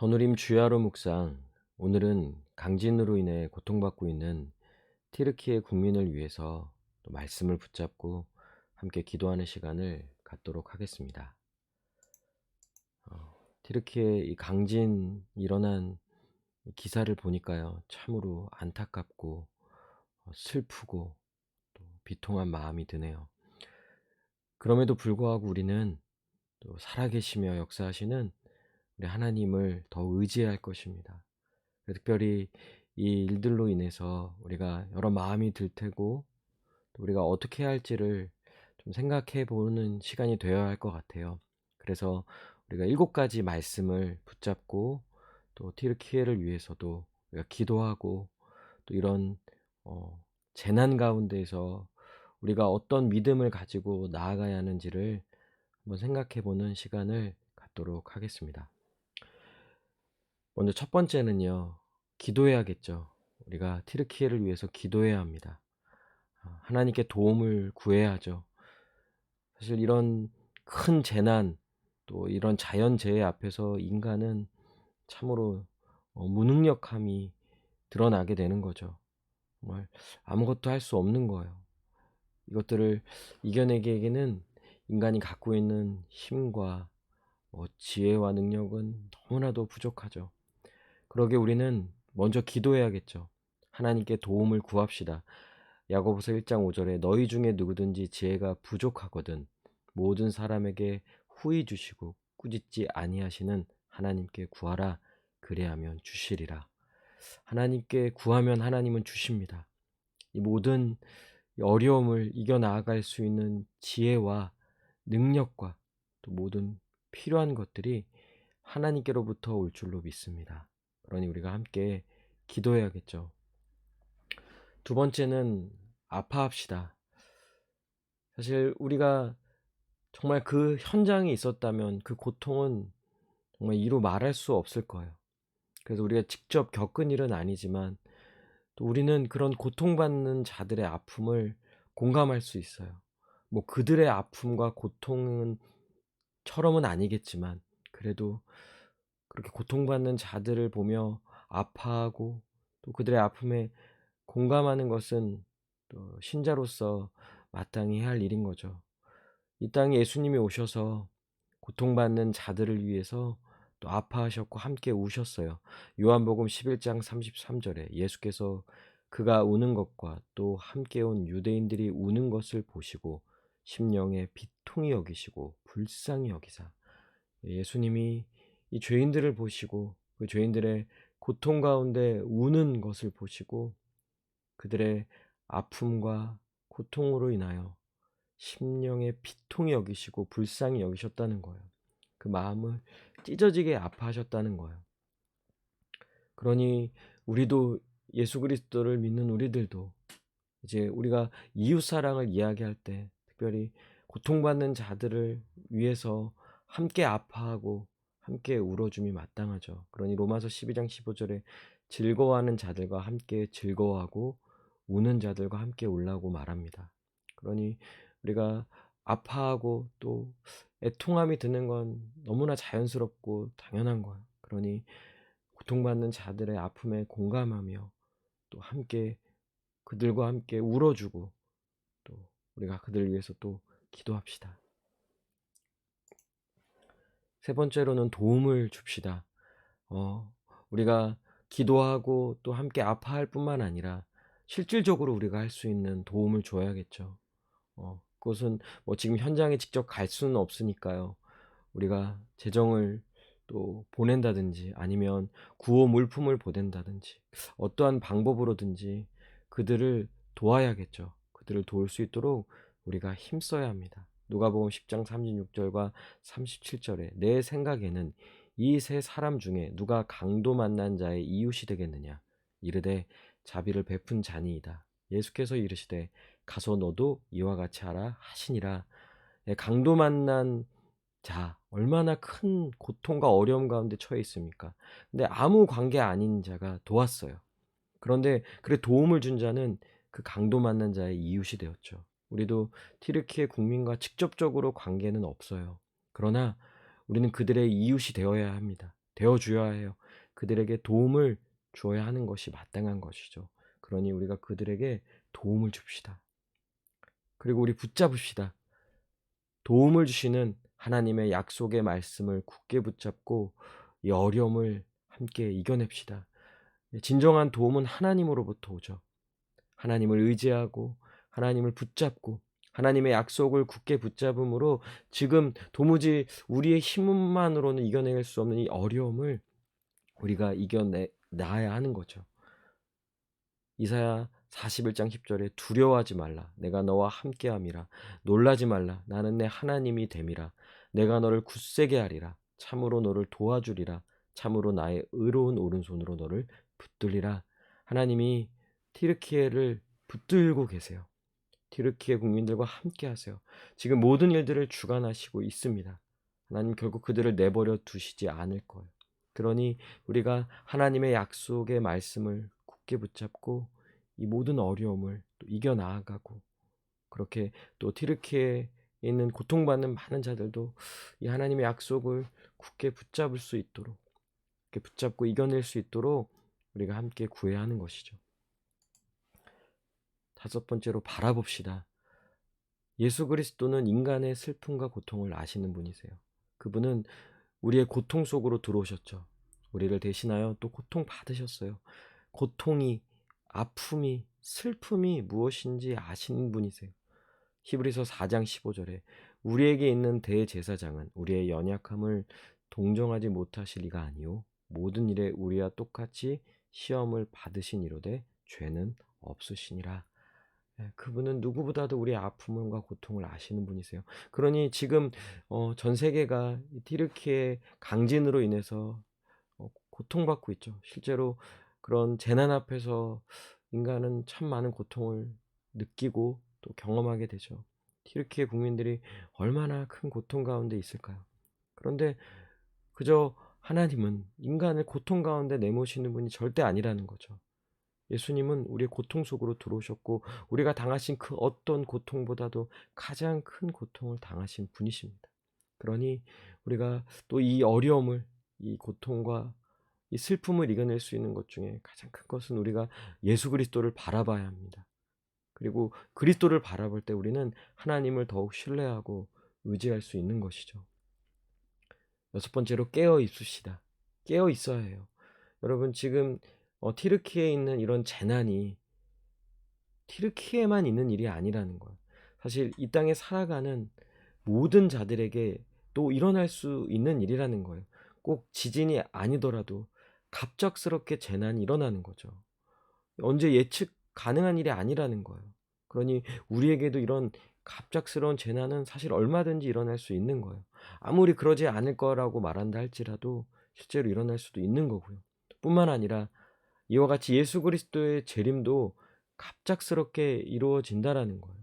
더누림 주야로 묵상. 오늘은 강진으로 인해 고통받고 있는 튀르키예 국민을 위해서 또 말씀을 붙잡고 함께 기도하는 시간을 갖도록 하겠습니다. 튀르키예 이 강진 일어난 이 기사를 보니까요, 참으로 안타깝고 슬프고 또 비통한 마음이 드네요. 그럼에도 불구하고 우리는 또 살아계시며 역사하시는 우리 하나님을 더 의지해야 할 것입니다. 특별히 이 일들로 인해서 우리가 여러 마음이 들 테고, 또 우리가 어떻게 해야 할지를 좀 생각해 보는 시간이 되어야 할 것 같아요. 그래서 우리가 7가지 말씀을 붙잡고 또 튀르키예를 위해서도 우리가 기도하고, 또 이런 재난 가운데에서 우리가 어떤 믿음을 가지고 나아가야 하는지를 한번 생각해 보는 시간을 갖도록 하겠습니다. 먼저 첫 번째는요, 기도해야겠죠. 우리가 튀르키예를 위해서 기도해야 합니다. 하나님께 도움을 구해야 하죠. 사실 이런 큰 재난, 또 이런 자연재해 앞에서 인간은 참으로 무능력함이 드러나게 되는 거죠. 정말 아무것도 할 수 없는 거예요. 이것들을 이겨내기에는 인간이 갖고 있는 힘과 지혜와 능력은 너무나도 부족하죠. 그러게 우리는 먼저 기도해야겠죠. 하나님께 도움을 구합시다. 야고보서 1장 5절에 너희 중에 누구든지 지혜가 부족하거든 모든 사람에게 후히 주시고 꾸짖지 아니하시는 하나님께 구하라. 그리하면 주시리라. 하나님께 구하면 하나님은 주십니다. 이 모든 어려움을 이겨나갈 수 있는 지혜와 능력과 또 모든 필요한 것들이 하나님께로부터 올 줄로 믿습니다. 그러니 우리가 함께 기도해야겠죠. 두 번째는 아파합시다. 사실 우리가 정말 그 현장에 있었다면 그 고통은 정말 이루 말할 수 없을 거예요. 그래서 우리가 직접 겪은 일은 아니지만 또 우리는 그런 고통받는 자들의 아픔을 공감할 수 있어요. 뭐 그들의 아픔과 고통은 처럼은 아니겠지만, 그래도 그렇게 고통받는 자들을 보며 아파하고 또 그들의 아픔에 공감하는 것은 또 신자로서 마땅히 해야 할 일인 거죠. 이 땅에 예수님이 오셔서 고통받는 자들을 위해서 또 아파하셨고 함께 우셨어요. 요한복음 11장 33절에 예수께서 그가 우는 것과 또 함께 온 유대인들이 우는 것을 보시고 심령에 비통히 여기시고 불쌍히 여기사, 예수님이 이 죄인들을 보시고 그 죄인들의 고통 가운데 우는 것을 보시고 그들의 아픔과 고통으로 인하여 심령에 비통히 여기시고 불쌍히 여기셨다는 거예요. 그 마음을 찢어지게 아파하셨다는 거예요. 그러니 우리도, 예수 그리스도를 믿는 우리들도 이제 우리가 이웃 사랑을 이야기할 때 특별히 고통받는 자들을 위해서 함께 아파하고 함께 울어줌이 마땅하죠. 그러니 로마서 12장 15절에 즐거워하는 자들과 함께 즐거워하고 우는 자들과 함께 울라고 말합니다. 그러니 우리가 아파하고 또 애통함이 드는 건 너무나 자연스럽고 당연한 거예요. 그러니 고통받는 자들의 아픔에 공감하며 또 함께 그들과 함께 울어주고 또 우리가 그들을 위해서 또 기도합시다. 세 번째로는 도움을 줍시다. 우리가 기도하고 또 함께 아파할 뿐만 아니라 실질적으로 우리가 할 수 있는 도움을 줘야겠죠. 그것은 뭐 지금 현장에 직접 갈 수는 없으니까요. 우리가 재정을 또 보낸다든지 아니면 구호 물품을 보낸다든지 어떠한 방법으로든지 그들을 도와야겠죠. 그들을 도울 수 있도록 우리가 힘써야 합니다. 누가복음 10장 36절과 37절에 내 생각에는 이 세 사람 중에 누가 강도 만난 자의 이웃이 되겠느냐 이르되 자비를 베푼 자니이다. 예수께서 이르시되 가서 너도 이와 같이 하라 하시니라. 강도 만난 자, 얼마나 큰 고통과 어려움 가운데 처해 있습니까? 근데 아무 관계 아닌 자가 도왔어요. 그런데 그래 도움을 준 자는 그 강도 만난 자의 이웃이 되었죠. 우리도 튀르키예 국민과 직접적으로 관계는 없어요. 그러나 우리는 그들의 이웃이 되어야 합니다. 되어 주어야 해요. 그들에게 도움을 주어야 하는 것이 마땅한 것이죠. 그러니 우리가 그들에게 도움을 줍시다. 그리고 우리 붙잡읍시다. 도움을 주시는 하나님의 약속의 말씀을 굳게 붙잡고 이 어려움을 함께 이겨냅시다. 진정한 도움은 하나님으로부터 오죠. 하나님을 의지하고 하나님을 붙잡고 하나님의 약속을 굳게 붙잡음으로 지금 도무지 우리의 힘만으로는 이겨낼 수 없는 이 어려움을 우리가 이겨내야 하는 거죠. 이사야 41장 10절에 두려워하지 말라. 내가 너와 함께함이라. 놀라지 말라. 나는 내 하나님이 됨이라. 내가 너를 굳세게 하리라. 참으로 너를 도와주리라. 참으로 나의 의로운 오른손으로 너를 붙들리라. 하나님이 티르키예를 붙들고 계세요. 티르키예 국민들과 함께 하세요. 지금 모든 일들을 주관하시고 있습니다. 하나님 결국 그들을 내버려 두시지 않을 거예요. 그러니 우리가 하나님의 약속의 말씀을 굳게 붙잡고 이 모든 어려움을 또 이겨 나아가고 그렇게 또 티르키예에 있는 고통받는 많은 자들도 이 하나님의 약속을 굳게 붙잡을 수 있도록 이렇게 붙잡고 이겨낼 수 있도록 우리가 함께 구해야 하는 것이죠. 다섯 번째로 바라봅시다. 예수 그리스도는 인간의 슬픔과 고통을 아시는 분이세요. 그분은 우리의 고통 속으로 들어오셨죠. 우리를 대신하여 또 고통 받으셨어요. 고통이, 아픔이, 슬픔이 무엇인지 아시는 분이세요. 히브리서 4장 15절에 우리에게 있는 대제사장은 우리의 연약함을 동정하지 못하실 리가 아니요 모든 일에 우리와 똑같이 시험을 받으신 이로되 죄는 없으시니라. 그분은 누구보다도 우리의 아픔과 고통을 아시는 분이세요. 그러니 지금 전 세계가 티르키의 강진으로 인해서 고통받고 있죠. 실제로 그런 재난 앞에서 인간은 참 많은 고통을 느끼고 또 경험하게 되죠. 티르키의 국민들이 얼마나 큰 고통 가운데 있을까요? 그런데 그저 하나님은 인간을 고통 가운데 내모시는 분이 절대 아니라는 거죠. 예수님은 우리의 고통 속으로 들어오셨고 우리가 당하신 그 어떤 고통보다도 가장 큰 고통을 당하신 분이십니다. 그러니 우리가 또 이 어려움을, 이 고통과 이 슬픔을 이겨낼 수 있는 것 중에 가장 큰 것은 우리가 예수 그리스도를 바라봐야 합니다. 그리고 그리스도를 바라볼 때 우리는 하나님을 더욱 신뢰하고 의지할 수 있는 것이죠. 여섯 번째로 깨어 있으시다. 깨어 있어야 해요. 여러분 지금 티르키에 있는 이런 재난이 티르키에만 있는 일이 아니라는 거예요. 사실 이 땅에 살아가는 모든 자들에게 또 일어날 수 있는 일이라는 거예요. 꼭 지진이 아니더라도 갑작스럽게 재난이 일어나는 거죠. 언제 예측 가능한 일이 아니라는 거예요. 그러니 우리에게도 이런 갑작스러운 재난은 사실 얼마든지 일어날 수 있는 거예요. 아무리 그러지 않을 거라고 말한다 할지라도 실제로 일어날 수도 있는 거고요. 뿐만 아니라 이와 같이 예수 그리스도의 재림도 갑작스럽게 이루어진다라는 거예요.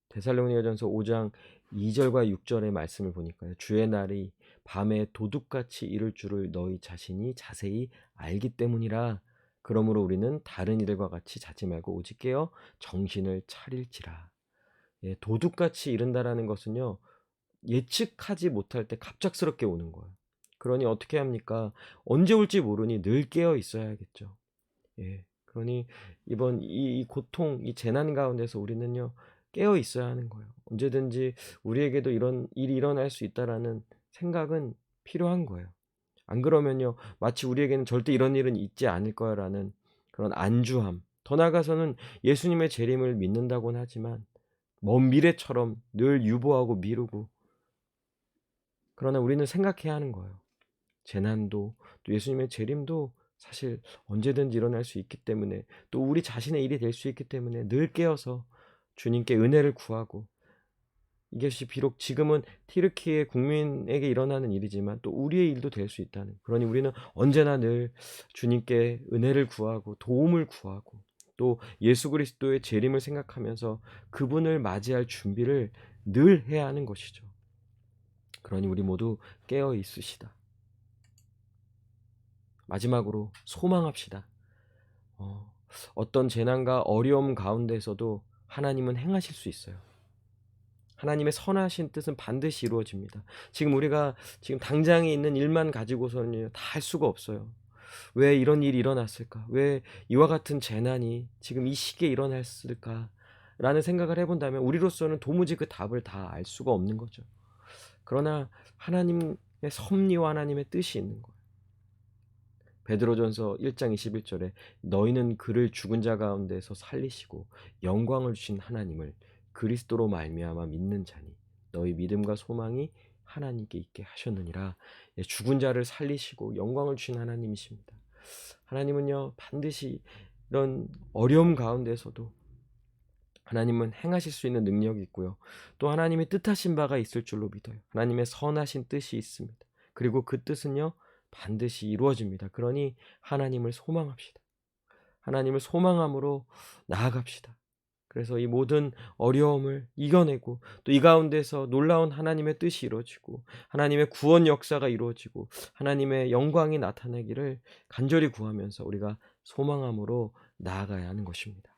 데살로니가전서 5장 2절과 6절의 말씀을 보니까요. 주의 날이 밤에 도둑같이 이를 줄을 너희 자신이 자세히 알기 때문이라. 그러므로 우리는 다른 이들과 같이 자지 말고 오직 깨어 정신을 차릴지라. 예, 도둑같이 이른다라는 것은요. 예측하지 못할 때 갑작스럽게 오는 거예요. 그러니 어떻게 합니까? 언제 올지 모르니 늘 깨어 있어야겠죠. 예. 그러니 이번 이 고통, 이 재난 가운데서 우리는요. 깨어 있어야 하는 거예요. 언제든지 우리에게도 이런 일이 일어날 수 있다라는 생각은 필요한 거예요. 안 그러면요. 마치 우리에게는 절대 이런 일은 있지 않을 거야라는 그런 안주함. 더 나아가서는 예수님의 재림을 믿는다고는 하지만 먼 미래처럼 늘 유보하고 미루고 그러나 우리는 생각해야 하는 거예요. 재난도 또 예수님의 재림도 사실 언제든지 일어날 수 있기 때문에 또 우리 자신의 일이 될 수 있기 때문에 늘 깨어서 주님께 은혜를 구하고 이것이 비록 지금은 티르키의 국민에게 일어나는 일이지만 또 우리의 일도 될 수 있다는 그러니 우리는 언제나 늘 주님께 은혜를 구하고 도움을 구하고 또 예수 그리스도의 재림을 생각하면서 그분을 맞이할 준비를 늘 해야 하는 것이죠. 그러니 우리 모두 깨어 있으시다. 마지막으로 소망합시다. 어떤 재난과 어려움 가운데서도 하나님은 행하실 수 있어요. 하나님의 선하신 뜻은 반드시 이루어집니다. 지금 우리가 지금 당장에 있는 일만 가지고서는 다 할 수가 없어요. 왜 이런 일이 일어났을까? 왜 이와 같은 재난이 지금 이 시기에 일어났을까? 라는 생각을 해본다면 우리로서는 도무지 그 답을 다 알 수가 없는 거죠. 그러나 하나님의 섭리와 하나님의 뜻이 있는 거예요. 베드로전서 1장 21절에 너희는 그를 죽은 자 가운데서 살리시고 영광을 주신 하나님을 그리스도로 말미암아 믿는 자니 너희 믿음과 소망이 하나님께 있게 하셨느니라. 죽은 자를 살리시고 영광을 주신 하나님이십니다. 하나님은요 반드시 이런 어려움 가운데서도 하나님은 행하실 수 있는 능력이 있고요. 또 하나님의 뜻하신 바가 있을 줄로 믿어요. 하나님의 선하신 뜻이 있습니다. 그리고 그 뜻은요 반드시 이루어집니다. 그러니 하나님을 소망합시다. 하나님을 소망함으로 나아갑시다. 그래서 이 모든 어려움을 이겨내고 또 이 가운데서 놀라운 하나님의 뜻이 이루어지고 하나님의 구원 역사가 이루어지고 하나님의 영광이 나타나기를 간절히 구하면서 우리가 소망함으로 나아가야 하는 것입니다.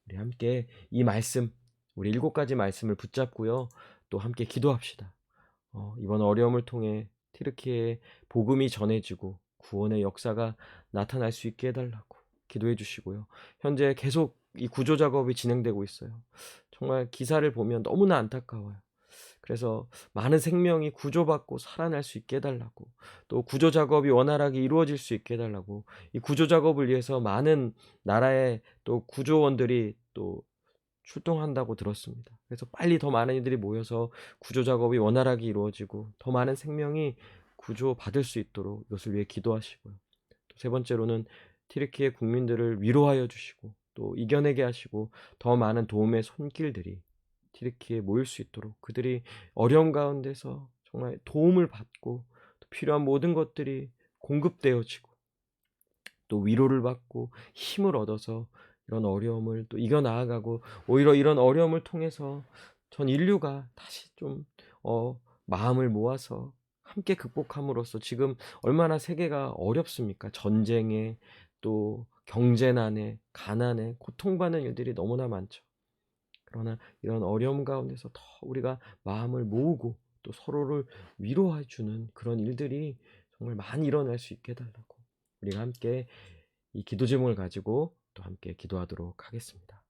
우리 함께 이 말씀, 우리 7가지 말씀을 붙잡고요. 또 함께 기도합시다. 이번 어려움을 통해 튀르키예의 복음이 전해지고 구원의 역사가 나타날 수 있게 해달라고 기도해 주시고요. 현재 계속 이 구조 작업이 진행되고 있어요. 정말 기사를 보면 너무나 안타까워요. 그래서 많은 생명이 구조받고 살아날 수 있게 해달라고 또 구조 작업이 원활하게 이루어질 수 있게 해달라고 이 구조 작업을 위해서 많은 나라의 또 구조원들이 또 출동한다고 들었습니다. 그래서 빨리 더 많은 이들이 모여서 구조 작업이 원활하게 이루어지고 더 많은 생명이 구조받을 수 있도록 이것을 위해 기도하시고요. 또 세 번째로는 튀르키예 국민들을 위로하여 주시고 또 이겨내게 하시고 더 많은 도움의 손길들이 튀르키예에 모일 수 있도록 그들이 어려움 가운데서 정말 도움을 받고 또 필요한 모든 것들이 공급되어지고 또 위로를 받고 힘을 얻어서 이런 어려움을 또 이겨 나아가고 오히려 이런 어려움을 통해서 전 인류가 다시 좀 마음을 모아서 함께 극복함으로써 지금 얼마나 세계가 어렵습니까? 전쟁에 또 경제난에 가난에 고통받는 일들이 너무나 많죠. 그러나 이런 어려움 가운데서 더 우리가 마음을 모으고 또 서로를 위로해 주는 그런 일들이 정말 많이 일어날 수 있게 해달라고 우리가 함께 이 기도 제목을 가지고 또 함께 기도하도록 하겠습니다.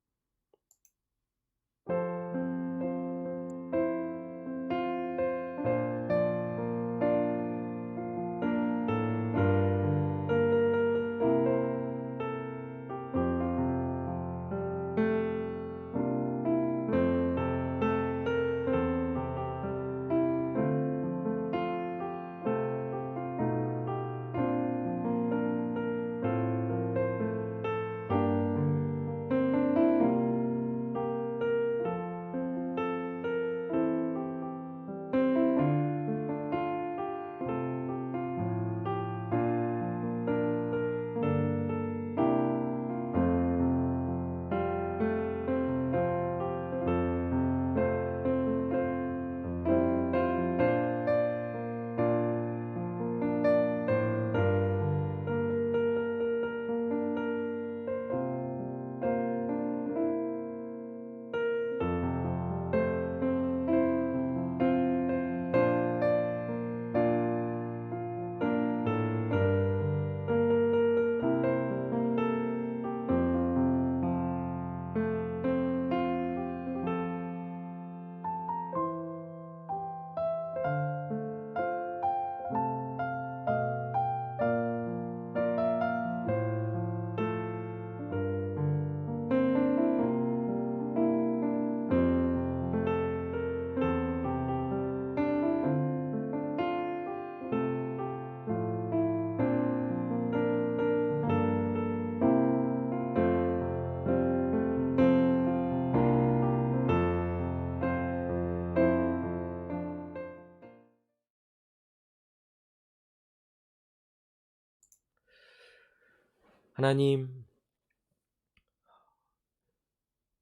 하나님,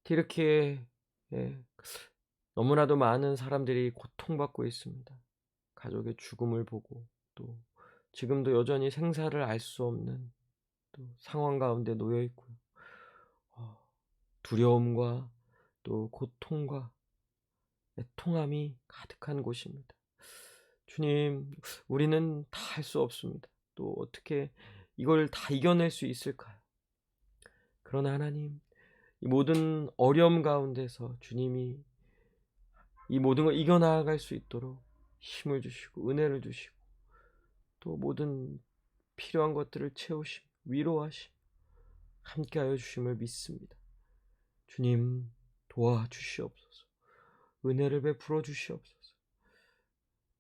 튀르키예에 너무나도 많은 사람들이 고통받고 있습니다. 가족의 죽음을 보고 또 지금도 여전히 생사를 알 수 없는 또 상황 가운데 놓여 있고요. 두려움과 또 고통과 애통함이 가득한 곳입니다. 주님, 우리는 다 할 수 없습니다. 또 어떻게 이걸 다 이겨낼 수 있을까요? 그러나 하나님, 이 모든 어려움 가운데서 주님이 이 모든 걸 이겨나갈 수 있도록 힘을 주시고 은혜를 주시고 또 모든 필요한 것들을 채우시고 위로하시고 함께하여 주심을 믿습니다. 주님, 도와주시옵소서. 은혜를 베풀어 주시옵소서.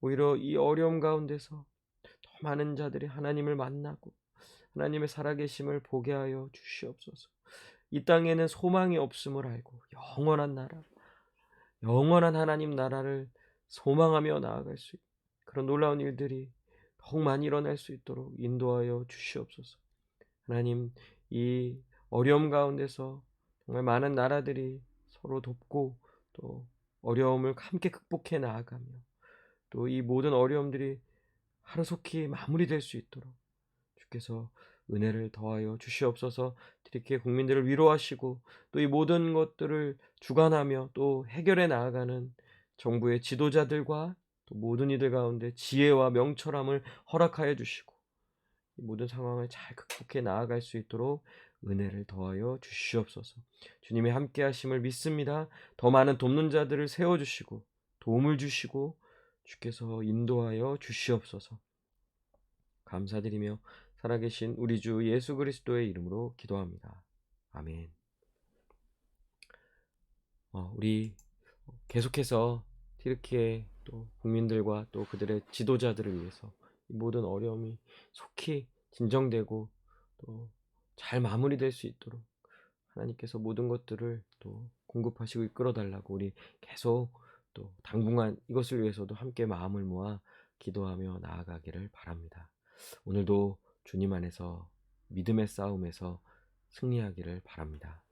오히려 이 어려움 가운데서 더 많은 자들이 하나님을 만나고 하나님의 살아계심을 보게 하여 주시옵소서. 이 땅에는 소망이 없음을 알고 영원한 나라, 영원한 하나님 나라를 소망하며 나아갈 수 있는 그런 놀라운 일들이 더욱 많이 일어날 수 있도록 인도하여 주시옵소서. 하나님, 이 어려움 가운데서 정말 많은 나라들이 서로 돕고 또 어려움을 함께 극복해 나아가며 또 이 모든 어려움들이 하루속히 마무리될 수 있도록 주께서 은혜를 더하여 주시옵소서. 이렇게 국민들을 위로하시고 또 이 모든 것들을 주관하며 또 해결해 나아가는 정부의 지도자들과 또 모든 이들 가운데 지혜와 명철함을 허락하여 주시고 이 모든 상황을 잘 극복해 나아갈 수 있도록 은혜를 더하여 주시옵소서. 주님의 함께 하심을 믿습니다. 더 많은 돕는 자들을 세워주시고 도움을 주시고 주께서 인도하여 주시옵소서. 감사드리며 살아계신 우리 주 예수 그리스도의 이름으로 기도합니다. 아멘. 우리 계속해서 튀르키예 또 국민들과 또 그들의 지도자들을 위해서 이 모든 어려움이 속히 진정되고 또 잘 마무리될 수 있도록 하나님께서 모든 것들을 또 공급하시고 이끌어 달라고 우리 계속 또 당분간 이것을 위해서도 함께 마음을 모아 기도하며 나아가기를 바랍니다. 오늘도 주님 안에서 믿음의 싸움에서 승리하기를 바랍니다.